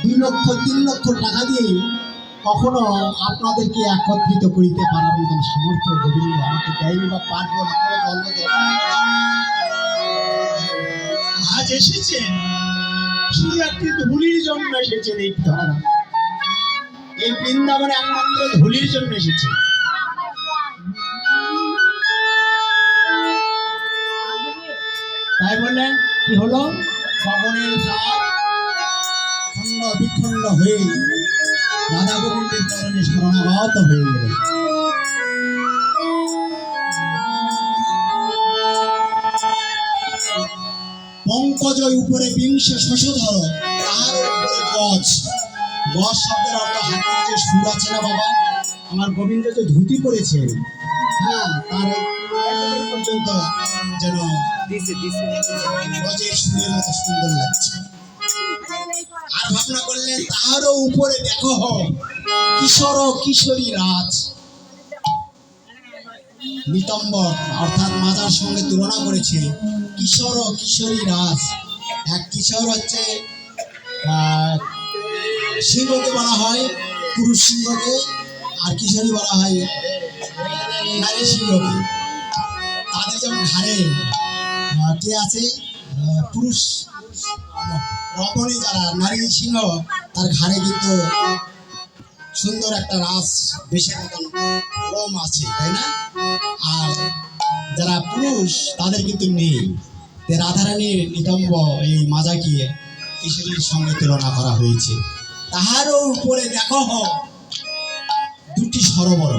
2 লক্ষ 3 লক্ষ টাকা দিয়ে কখনো আপনাদেরকে একত্রিত করিতে পারার মতন সামর্থ্য গোবিন্দ আমাকে দেয়নি বা পারবো না। কোনো দ্বন্দ্ব আজ এসেছেন শুধু একটি ধুলির জন্য এসেছেন। এই ধরা এই বৃন্দাবনে একমাত্র ধুলির জন্য এসেছেন। তাই বললেন কি হলো? গগনের চাঁদ খণ্ড বিখণ্ড হয়ে রাধা গোবিন্দের চরণে শরণাগত হয়ে গেলেন। পঙ্কজয় উপরে বিংশ শশধর, তাহার উপরে গজ। গজ শব্দের অর্থ হাতের যে সুর আছে না বাবা, আমার গোবিন্দ যে ধুতি পরেছে, হ্যাঁ, তার এই পর্যন্ত যেন গজের সুরের মতো সুন্দর লাগছে। আর ভাবনা করলেন তাহারও উপরে দেখো কিশোর কিশোরী রাজ। নিতম্বর অর্থাৎ মাজার সঙ্গে তুলনা করেছে কিশোর কিশোরী রাজ। এক কিশোর হচ্ছে সিংহকে বলা হয় পুরুষ সিংহকে, আর কিশোরী বলা হয় নারী সিংহকে। তাদের যেমন ঘাড়ে কে আছে পুরুষ রমণী, যারা নারী সিংহ, তার ঘাড়ে কিন্তু সুন্দর একটা রাস বেশের মতন লোম আছে, তাই না? আর যারা পুরুষ তাদের কিন্তু নেই। রাধারানীর নিতম্ব এই মাজাকে কিশোরীর সঙ্গে তুলনা করা হয়েছে। তাহারও উপরে দেখো 2টি সরোবর।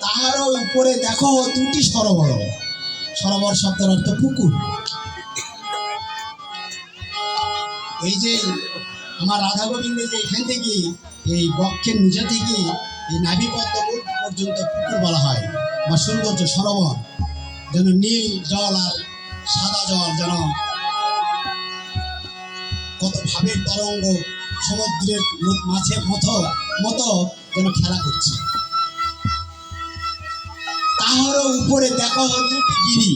তাহারও উপরে দেখো 2টি সরোবর। সরোবর শব্দের অর্থ পুকুর। এই যে আমার রাধা গোবিন্দ যে এখান থেকে এই বক্ষের নিচে থেকে এই নাভিপদ্ম পর্যন্ত পুকুর বলা হয় বা সৌন্দর্য সরোবর, যেন নীল জল আর সাদা জল যেন কত ভাবের তরঙ্গ সমুদ্রের মাছের মতো যেন খেলা করছে। তাহারও উপরে দেখো 2টি গিরি।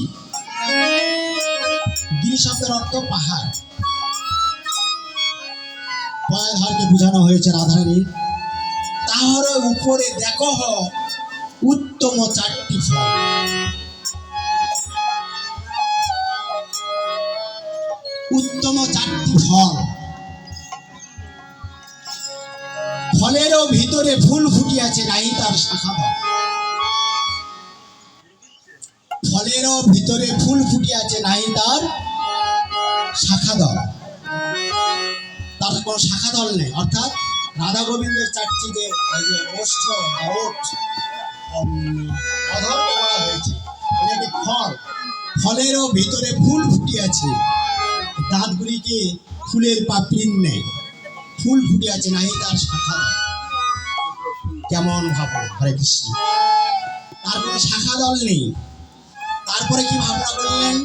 গিরি শব্দের অর্থ পাহাড়। পয়ধারকে বোঝানো হয়েছে রাধারানী। তাহারও উপরে দেখো উত্তম 4টি ফল। উত্তম 4টি ফল। ফলেরও ভিতরে ফুল ফুটিয়াছে, নাহি তার শাখাদল। ফলেরও ভিতরে ফুল ফুটিয়াছে, নাহি তার শাখাদল। তার কোনো শাখাদল নেই। অর্থাৎ রাধা গোবিন্দের 4টি যে ওষ্ঠ অধরকে বলা হয়েছে, এটাকে ফল। ফলেরও ভিতরে ফুল ফুটিয়াছে, দাঁতগুলিকে ফুলের পাপড়ির নেই। ফুল ফুটিয়াছে, নাহি তার শাখাদল। কেমন ভাবো? হরে কৃষ্ণ। তার কোনো শাখাদল নেই। তারপরে কি ভাবনা করলেন?